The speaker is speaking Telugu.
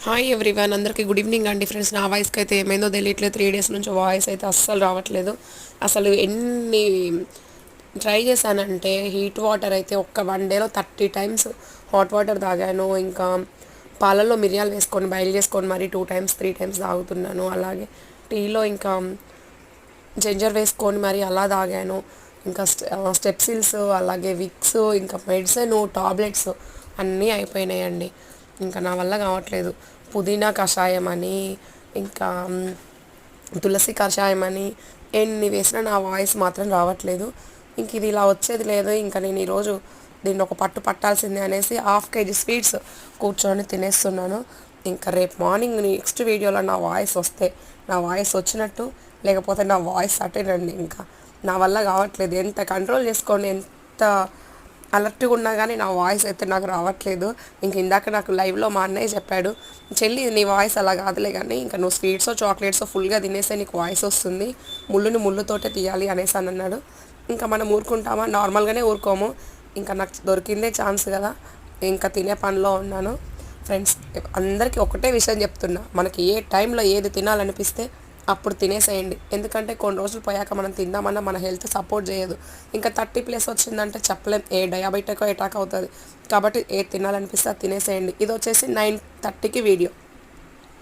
హాయ్ ఎవ్రీవన్, అందరికీ గుడ్ ఈవినింగ్ అండి. ఫ్రెండ్స్, నా వాయిస్కి అయితే ఏమైందో తెలియట్లేదు. 3 డేస్ నుంచి వాయిస్ అయితే అస్సలు రావట్లేదు. అసలు ఎన్ని ట్రై చేశానంటే హీట్ వాటర్ అయితే ఒక్క 1 డేలో 30 టైమ్స్ హాట్ వాటర్ తాగాను. ఇంకా పాలల్లో మిరియాలు వేసుకొని బయలు చేసుకొని మరి 2 టైమ్స్ 3 టైమ్స్ తాగుతున్నాను. అలాగే టీలో ఇంకా జింజర్ వేసుకొని మరి అలా తాగాను. ఇంకా స్టెప్సిల్స్, అలాగే విక్స్, ఇంకా మెడిసిన్, టాబ్లెట్స్ అన్నీ అయిపోయినాయండి. ఇంకా నా వల్ల కావట్లేదు. పుదీనా కషాయం అని, ఇంకా తులసి కషాయం అని ఎన్ని వేసినా నా వాయిస్ మాత్రం రావట్లేదు. ఇంక ఇది ఇలా వచ్చేది లేదు. ఇంకా నేను ఈరోజు దీన్ని ఒక పట్టు పట్టాల్సిందే అనేసి 1/2 kg స్వీట్స్ కూర్చొని తినేస్తున్నాను. ఇంకా రేపు మార్నింగ్ నెక్స్ట్ వీడియోలో నా వాయిస్ వస్తే నా వాయిస్ వచ్చినట్టు, లేకపోతే నా వాయిస్ అటేనండి. ఇంకా నా వల్ల కావట్లేదు. ఎంత కంట్రోల్ చేసుకోండి, ఎంత అలర్ట్గా ఉన్నా కానీ నా వాయిస్ అయితే నాకు రావట్లేదు. ఇంక ఇందాక నాకు లైవ్లో మా అన్నయ్య చెప్పాడు, చెల్లి నీ వాయిస్ అలా కాదులే కానీ ఇంకా నువ్వు స్వీట్సో చాక్లెట్సో ఫుల్గా తినేసే నీకు వాయిస్ వస్తుంది, ముళ్ళుని ముళ్ళుతోటే తీయాలి అనేసి అని అన్నాడు. ఇంకా మనం ఊరుకుంటామా? నార్మల్గానే ఊరుకోము. ఇంకా నాకు దొరికిందే ఛాన్స్ కదా, ఇంకా తినే పనిలో ఉన్నాను. ఫ్రెండ్స్, అందరికీ ఒకటే విషయం చెప్తున్నా, మనకి ఏ టైంలో ఏది తినాలనిపిస్తే అప్పుడు తినేసేయండి. ఎందుకంటే కొన్ని రోజులు పోయాక మనం తిందామన్నా మన హెల్త్ సపోర్ట్ చేయదు. ఇంకా 30+ వచ్చిందంటే చెప్పలేం, ఏ డయాబెటికో అటాక్ అవుతుంది. కాబట్టి ఏది తినాలనిపిస్తే అది తినేసేయండి. ఇది వచ్చేసి 9:30కి వీడియో.